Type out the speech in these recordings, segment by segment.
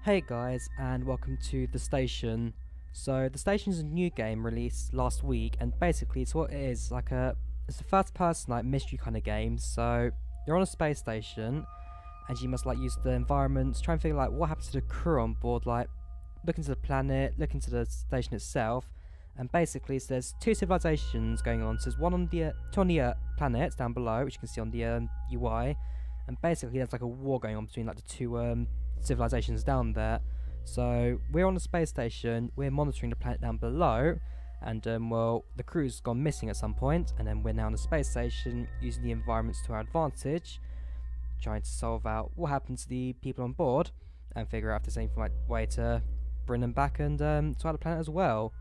Hey guys, and welcome to The Station. So The Station is a new game released last week, and basically it's what it is, it's a first person like mystery kind of game. So you're on a space station and you must use the environments, try and figure what happens to the crew on board, look into the planet, look into the station itself. And basically so there's two civilizations going on. So there's two on the planets down below, which you can see on the UI, and basically there's a war going on between the two civilizations down there. So we're on the space station, we're monitoring the planet down below, and well, the crew's gone missing at some point, and then we're now on the space station using the environments to our advantage, trying to solve out what happened to the people on board and figure out if there's any way to bring them back and to our planet as well.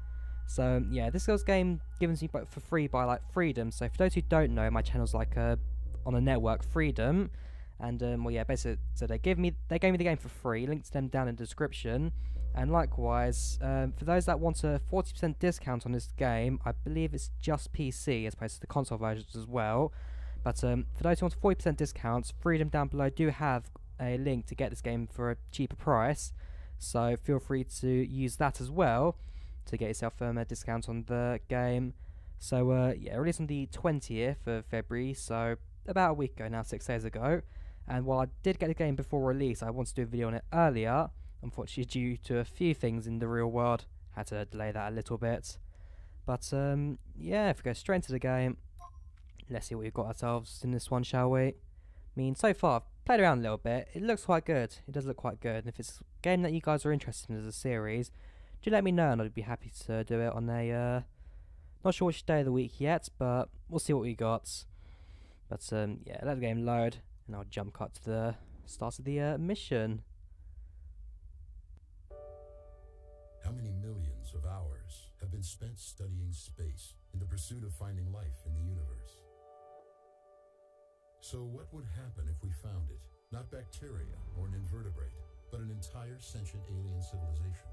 So yeah, this game given to me for free by Freedom. So for those who don't know, my channel's on a network, Freedom. And well, yeah, basically, so they gave me the game for free. Link to them down in the description. And likewise, for those that want a 40% discount on this game, I believe it's just PC as opposed to the console versions as well. But for those who want a 40% discount, Freedom down below do have a link to get this game for a cheaper price. So feel free to use that as well to get yourself a discount on the game. So yeah, released on the 20th of February, so about a week ago now, 6 days ago. And while I did get the game before release, I wanted to do a video on it earlier. Unfortunately, due to a few things in the real world, had to delay that a little bit. But yeah, if we go straight into the game, let's see what we've got ourselves in this one, shall we? I mean, so far I've played around a little bit. It looks quite good. It does look quite good. And if it's a game that you guys are interested in as a series, do let me know, and I'd be happy to do it on a not sure which day of the week yet, but we'll see what we got. But yeah, let the game load, and I'll jump cut to the start of the mission. How many millions of hours have been spent studying space in the pursuit of finding life in the universe? So what would happen if we found it? Not bacteria or an invertebrate, but an entire sentient alien civilization.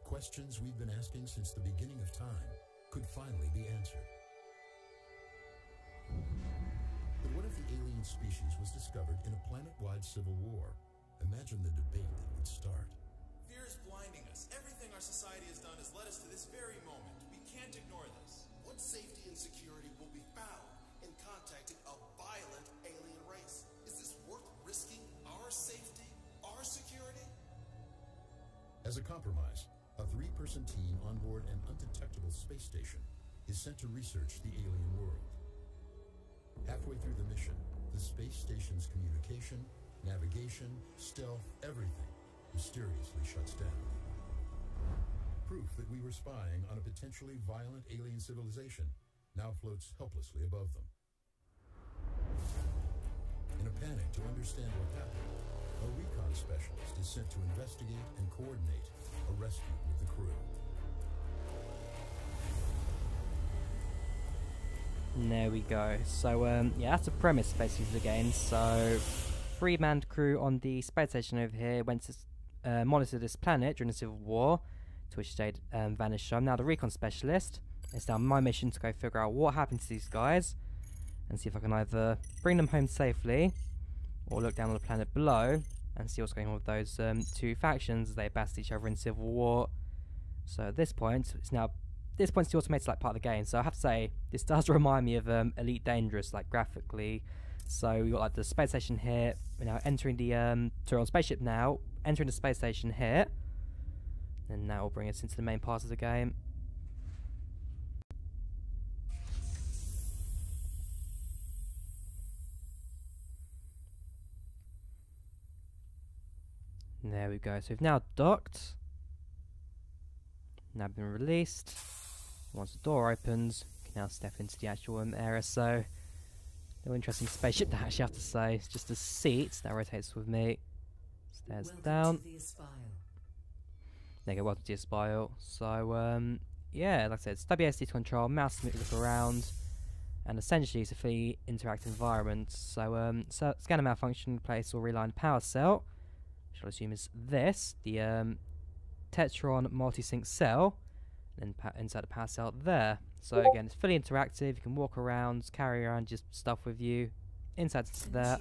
Questions we've been asking since the beginning of time could finally be answered. But what if the alien species was discovered in a planet-wide civil war? Imagine the debate that would start. Fear is blinding us. Everything our society has done has led us to this very moment. We can't ignore this. What safety and security will be found in contacting a violent alien race? Is this worth risking our safety, our security? As a compromise, a 3-person team on board an undetectable space station is sent to research the alien world. Halfway through the mission, the space station's communication, navigation, stealth, everything mysteriously shuts down. Proof that we were spying on a potentially violent alien civilization now floats helplessly above them. In a panic to understand what happened, a recon specialist is sent to investigate and coordinate a rescue with the crew. There we go. So yeah, that's the premise basically of the game. So 3-man crew on the space station over here went to monitor this planet during the Civil War, to which they vanished. So I'm now the recon specialist. It's now my mission to go figure out what happened to these guys and see if I can either bring them home safely or look down on the planet below and see what's going on with those two factions as they battled each other in Civil War. So at this point, it's the automated part of the game. So I have to say, this does remind me of Elite Dangerous, graphically. So we've got the space station here. We're now entering the so we're on spaceship now, entering the space station here, and that will bring us into the main part of the game. There we go. So we've now docked. Now been released. Once the door opens, we can now step into the actual area. So, no interesting spaceship to actually have to say. It's just a seat that rotates with me. Stairs down. There you go, welcome to the Espral. So, yeah, like I said, it's WASD to control, mouse to look around, and essentially it's a fully interactive environment. So, scan a malfunction, place or realign power cell, which I'll assume is this, the Tetron multi-sync cell, and then inside the power cell there. So again, it's fully interactive. You can walk around, carry around just stuff with you inside there.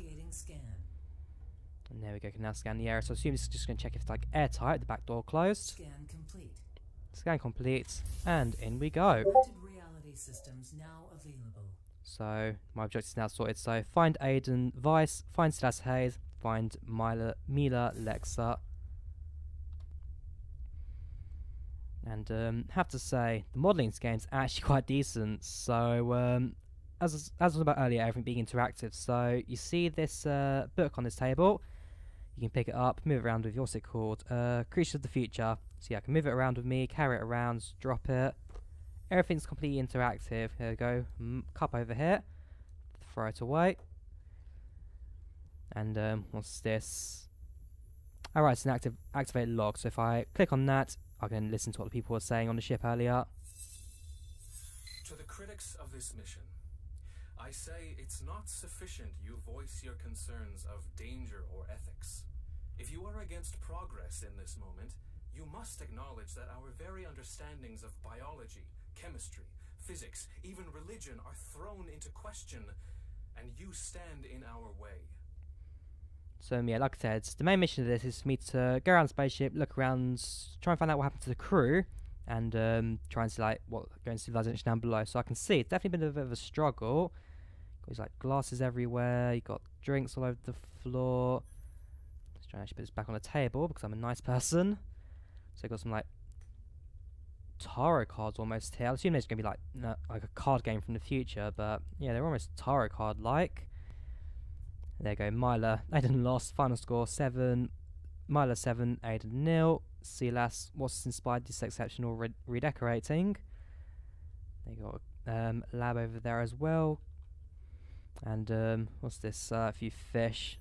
And there we go, can now scan the area. So I assume it's just going to check if it's like airtight, the back door closed. Scan complete. Scan complete, and in we go. Augmented reality systems now available. So my objective is now sorted. So find Aiden Weiss, find Silas Hayes, find Mila Lexa. And have to say, the modelling in this game is actually quite decent. So as was about earlier, everything being interactive. So you see this book on this table. You can pick it up, move it around with, what's it called? Creatures of the Future. So yeah, I can move it around with me, carry it around, drop it. Everything's completely interactive. Here we go. Cup over here. Throw it away. And what's this? Alright, it's an activated log. So if I click on that, I can listen to what the people were saying on the ship earlier. To the critics of this mission, I say it's not sufficient you voice your concerns of danger or ethics. If you are against progress in this moment, you must acknowledge that our very understandings of biology, chemistry, physics, even religion are thrown into question, and you stand in our way. So yeah, like I said, the main mission of this is for me to go around the spaceship, look around, try and find out what happened to the crew, and try and see like what going to civilization down below. So I can see it's definitely been a bit of a struggle. Got like glasses everywhere. You got drinks all over the floor. Let's try and actually put this back on the table because I'm a nice person. So I got some like tarot cards almost here. I assume there's gonna be like like a card game from the future, but yeah, they're almost tarot card like. There you go, Myla, Aiden lost, final score 7, Myla 7, Aiden 0, Silas, what's inspired this exceptional redecorating? There you go, lab over there as well, and what's this, a few fish.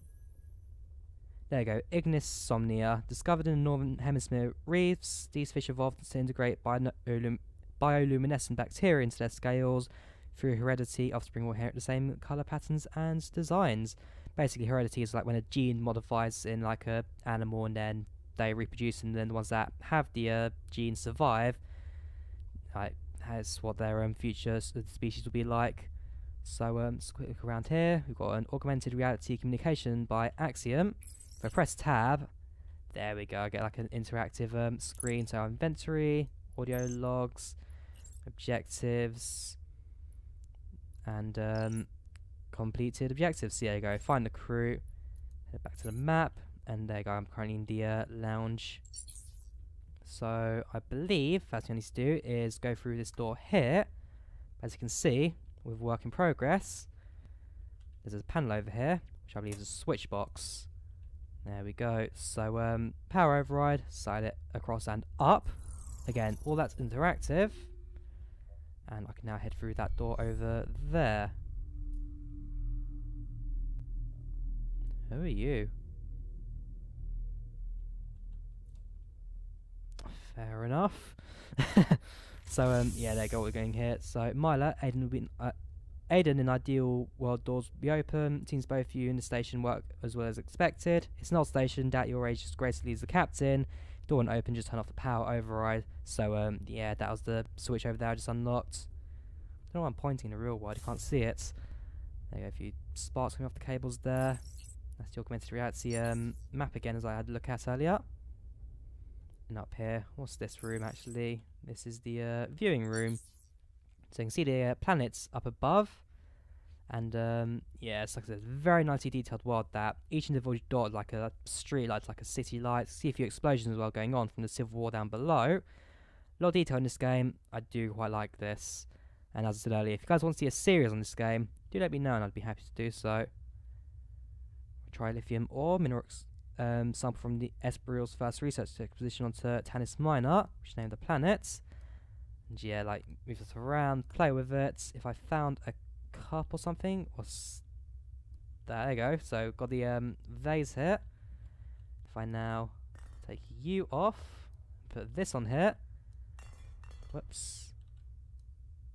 There you go, Ignis Somnia, discovered in the northern hemisphere reefs, these fish evolved to integrate bioluminescent bacteria into their scales. Through heredity, offspring will inherit the same colour patterns and designs. Basically, heredity is like when a gene modifies in like a animal and then they reproduce, and then the ones that have the gene survive, like that's what their future species will be like. So let's quick look around here. We've got an augmented reality communication by Axiom. If I press tab, there we go. I get like an interactive screen. So inventory, audio logs, objectives, and completed objectives. So there you go, find the crew, head back to the map, and there you go, I'm currently in the lounge. So I believe first thing I need to do is go through this door here. As you can see, with work in progress, there's a panel over here, which I believe is a switch box. There we go, so power override, slide it across and up. Again, all that's interactive. And I can now head through that door over there. Who are you? Fair enough. So yeah, there you go, what we're going here. So Myla, Aiden will be Aiden, in ideal world, doors will be open. It seems both of you in the station work as well as expected. It's an old station, doubt your age just gracefully as the captain. Door won't open, just turn off the power override. So yeah, that was the switch over there I just unlocked. I don't know why I'm pointing in the real world, you can't see it. There you go, a few sparks coming off the cables there. That's the augmented reality map again, as I had a look at earlier. And up here, what's this room actually? This is the viewing room. So you can see the planets up above. And yeah, it's like I said, very nicely detailed world that. Each individual dot like a street light, like a city light. See a few explosions as well going on from the Civil War down below. A lot of detail in this game. I do quite like this. And as I said earlier, if you guys want to see a series on this game, do let me know and I'd be happy to do so. Trilithium ore, mineral sample from the Espral's first research expedition onto Tanis Minor, which is named the planet. And yeah, like, move this around, play with it. If I found a cup or something, or there you go. So, got the vase here. If I now take you off, put this on here. Whoops.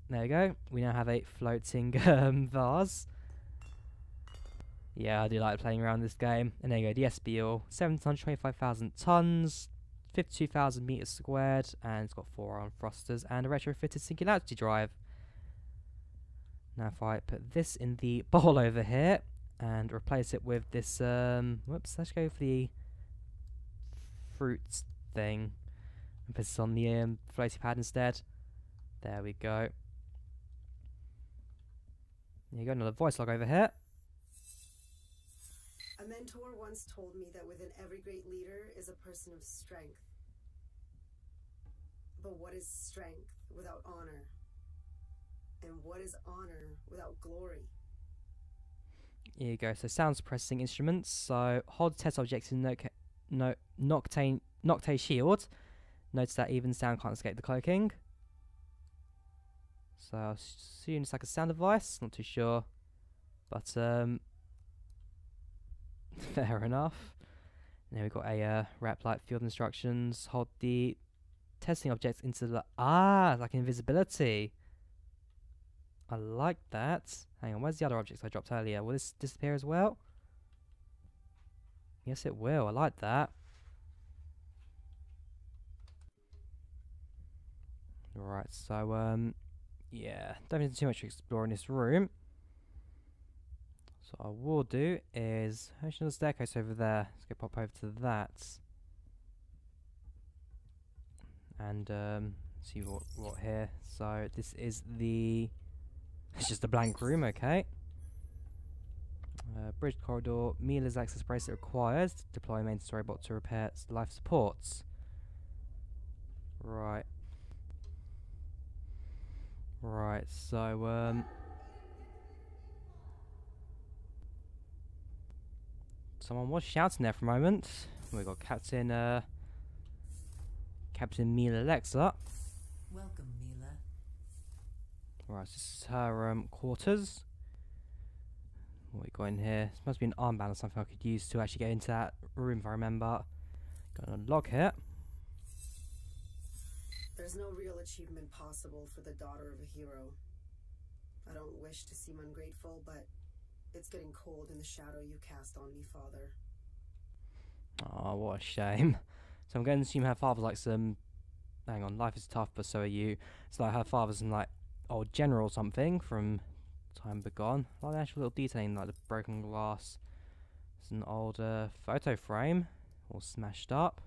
There you go. We now have a floating vase. Yeah, I do like playing around this game. And there you go, the SBL, 725,000 tons, 52,000 meters squared, and it's got 4 iron thrusters and a retrofitted singularity drive. Now if I put this in the bowl over here, and replace it with this, whoops, let's go for the fruits thing and put this on the floaty pad instead. There we go. There you go, another voice log over here. A mentor once told me that within every great leader is a person of strength. But what is strength without honor? And what is honor without glory? Here you go, so sound suppressing instruments. So hold test objects in Noctane shield. Notice that even sound can't escape the cloaking. So I assume it's like a sound device, not too sure. But fair enough. Now we've got a wrap light field instructions. Hold the testing objects into the like invisibility. I like that. Hang on, where's the other objects I dropped earlier? Will this disappear as well? Yes, it will. I like that. Right, so yeah, don't need too much to explore in this room. So what I will do is there's another staircase over there. Let's go pop over to that. And see what here. So this is the it's just a blank room, okay. Bridge corridor. Mila's access bracelet requires to deploy maintenance robot to repair life supports. Right. Right, so someone was shouting there for a moment. We got Captain Mila Alexa. Welcome, Mila. Right, this is her quarters. What we got in here? This must be an armband or something I could use to actually get into that room if I remember. Got a log here. There's no real achievement possible for the daughter of a hero. I don't wish to seem ungrateful, but it's getting cold in the shadow you cast on me, Father. Oh, what a shame. So I'm going to assume her father's like some... Hang on, life is tough, but so are you. So like her father's some like old general or something from time begone. I like the actual little detailing, like the broken glass. It's an old photo frame, all smashed up.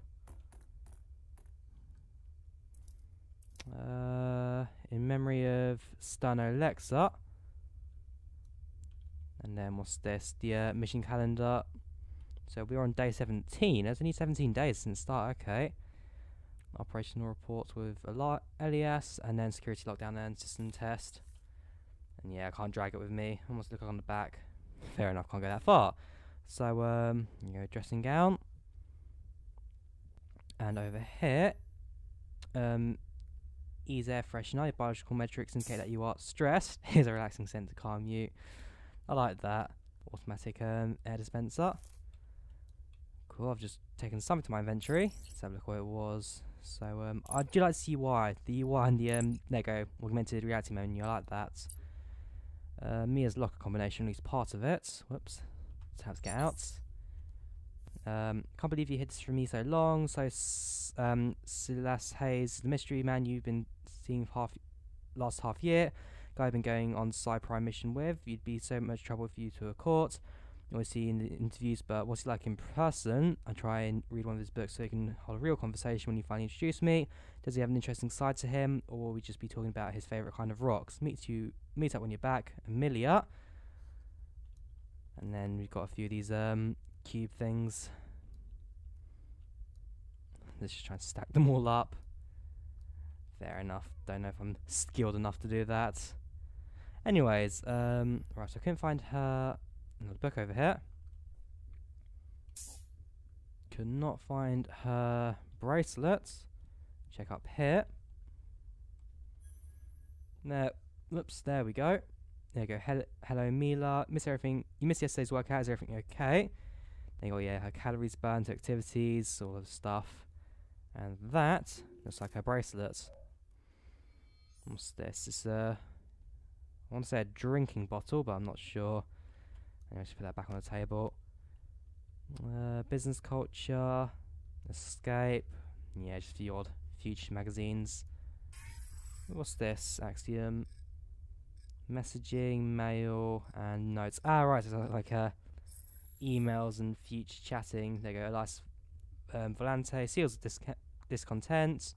In memory of Stano Lexa. And then what's this? The mission calendar. So we're on day 17. There's only 17 days since start, okay. Operational reports with Elias, and then security lockdown and system test. And yeah, I can't drag it with me. I must look on the back. Fair enough, can't go that far. So, you know, dressing gown. And over here, ease air freshener. Your biological metrics indicate that you are stressed. Here's a relaxing scent to calm you. I like that. Automatic air dispenser. Cool, I've just taken something to my inventory. Let's have a look what it was. So, I do like the UI. The UI and the Lego augmented reality menu. I like that. Mia's locker combination, at least part of it. Whoops. Let's have to get out. Can't believe you hid this from me so long. So, Silas Hayes, the mystery man you've been seeing last half year. Guy I've been going on sci-fi mission with. You'd be so much trouble for you to a court. You always see in the interviews, but what's he like in person? I try and read one of his books so you can hold a real conversation when you finally introduce me. Does he have an interesting side to him, or will we just be talking about his favourite kind of rocks? Meet up when you're back. Amelia. And then we've got a few of these cube things. Let's just try and stack them all up. Fair enough. Don't know if I'm skilled enough to do that. Anyways, right, so I couldn't find her... Another book over here. Could not find her bracelets. Check up here. No, whoops, there we go. There you go. Hello, Mila. Miss everything. You missed yesterday's workout. Is everything okay? There you go. Yeah, her calories burned to activities, all of the stuff. And that looks like her bracelets. What's this? It's I want to say a drinking bottle, but I'm not sure. Anyway, just put that back on the table. Business culture, escape. Yeah, just the odd future magazines. What's this? Axiom. Messaging, mail, and notes. Ah, right, so it's like a emails and future chatting. There you go. Elias Volante seals of discontent.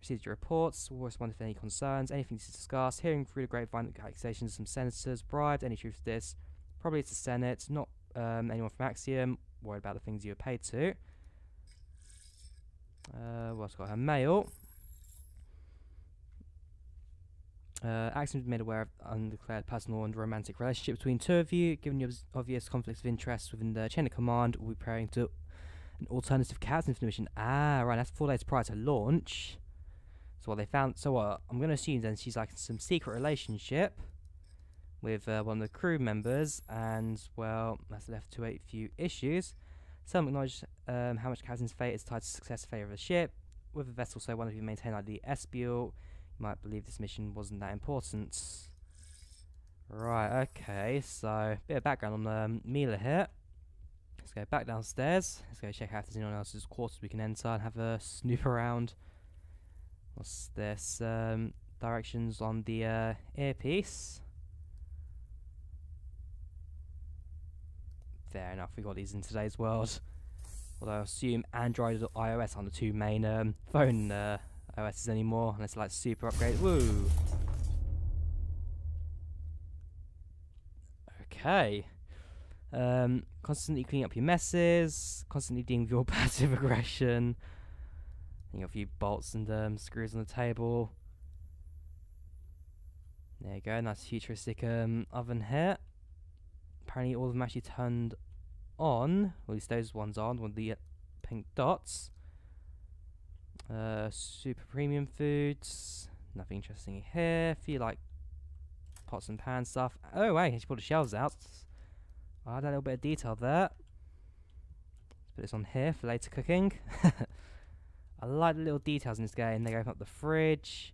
Received your reports. Will respond if any concerns. Anything to discuss. Hearing through the grapevine accusations of some senators bribed. Any truth to this? Probably it's the Senate, not anyone from Axiom. Worried about the things you were paid to. What's got her mail? Axiom made aware of undeclared personal and romantic relationship between two of you. Given the obvious conflicts of interest within the chain of command, we'll be preparing to an alternative captain for the mission. Ah, right, that's 4 days prior to launch. So what they found, so what, I'm going to assume then she's like in some secret relationship with one of the crew members, and well, that's left to a few issues. Some acknowledge how much captain's fate is tied to success and fate of the ship. With a vessel so one of you maintain like the Espral, you might believe this mission wasn't that important. Right, okay, so bit of background on Mila here. Let's go back downstairs. Let's go check out if there's anyone else's quarters we can enter and have a snoop around. What's this? Directions on the earpiece. Fair enough, we got these in today's world. Although I assume Android or iOS aren't the two main phone OSs anymore, unless like super upgrade. Woo! Okay. Constantly cleaning up your messes, constantly dealing with your passive aggression. You got a few bolts and screws on the table. There you go, nice futuristic oven here. Apparently all of them actually turned on, or at least those ones on, with the pink dots. Super premium foods, nothing interesting here. A few like pots and pan stuff. Oh wait, she pulled the shelves out. I had a little bit of detail there. Let's put this on here for later cooking. I like the little details in this game. They open up the fridge.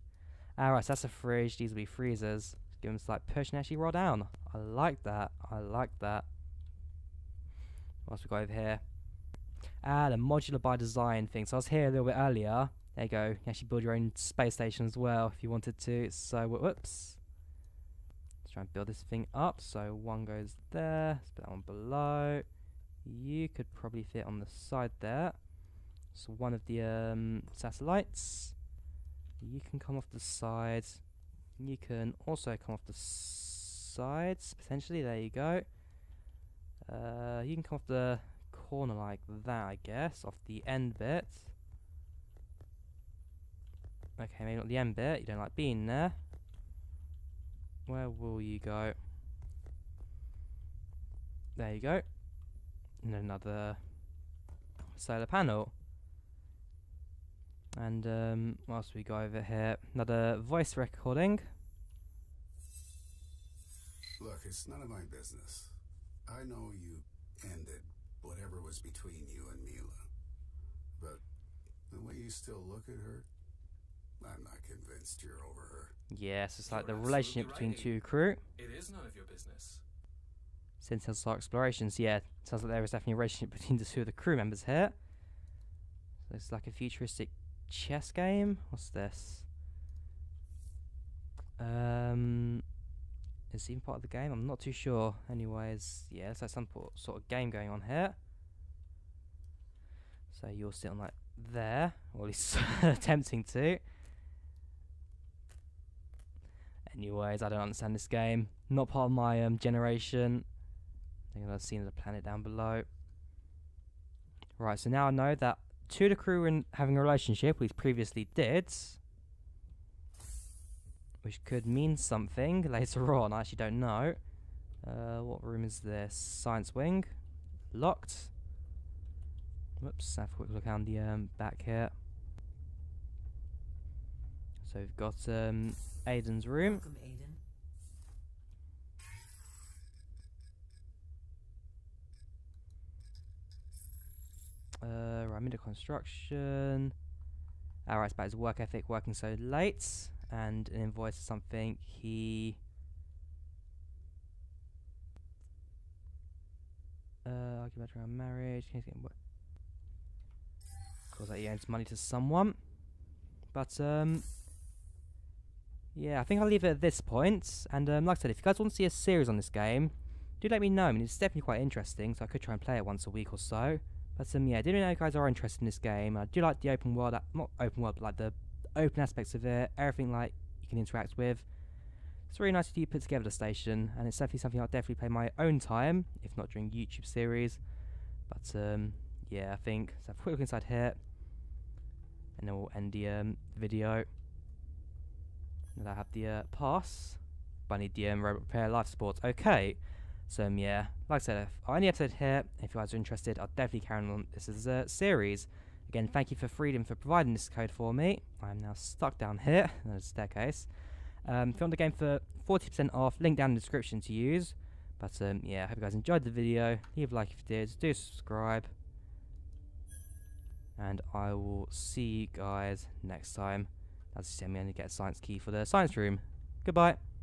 Alright, so that's a fridge. These will be freezers. Give them a slight push and actually roll down. I like that. I like that. What else we got over here? Ah, the modular by design thing. So I was here a little bit earlier. There you go. You can actually build your own space station as well if you wanted to. So, whoops. Let's try and build this thing up. So one goes there. Let's put that one below. You could probably fit on the side there. So one of the satellites. You can come off the sides. You can also come off the sides, potentially. There you go. You can come off the corner like that, I guess, off the end bit. Okay, maybe not the end bit. You don't like being there. Where will you go? There you go. And another solar panel. And what else we got over here? Another voice recording. Look, it's none of my business. I know you ended whatever was between you and Mila. But the way you still look at her, I'm not convinced you're over her. Yes, it's like the relationship between two crew. It is none of your business. Sentinel Star Explorations, yeah. Sounds like there is definitely a relationship between the two of the crew members here. So it's like a futuristic chess game. What's this? Is it even part of the game? I'm not too sure. Anyways, yeah, it's like some sort of game going on here. So you'll sit on like there, or at least attempting to. Anyways, I don't understand this game. Not part of my generation. I think I've seen the planet down below. Right, so now I know that two of the crew were having a relationship, we previously did. Which could mean something later on, I actually don't know. What room is this? Science wing. Locked. Whoops, have a quick look down the back here. So we've got Aiden's room. Welcome, Aiden. Right, I'm into construction. Alright, it's about his work ethic, working so late. And an invoice or something. He argument around marriage. Of course, he owes money to someone. But yeah, I think I'll leave it at this point. And like I said, if you guys want to see a series on this game, do let me know. I mean, it's definitely quite interesting, so I could try and play it once a week or so. But yeah, do let me know if you guys are interested in this game. I do like the open world, not open world, but like the open aspects of it, everything like you can interact with. It's really nice that you put together the station, and it's definitely something I'll definitely play my own time, if not during YouTube series. But yeah, I think so. Have a quick look inside here, and then we'll end the video. And I have the pass, but I need the robot repair life support. Okay, so yeah, like I said, I'll end the episode here. If you guys are interested, I'll definitely carry on this as a series. Again, thank you for Freedom for providing this code for me. I am now stuck down here. There's a staircase. If you want the game for 40% off, link down in the description to use. But yeah, I hope you guys enjoyed the video. Leave a like if you did. Do subscribe. And I will see you guys next time. As you see, I'm going to get a science key for the science room. Goodbye.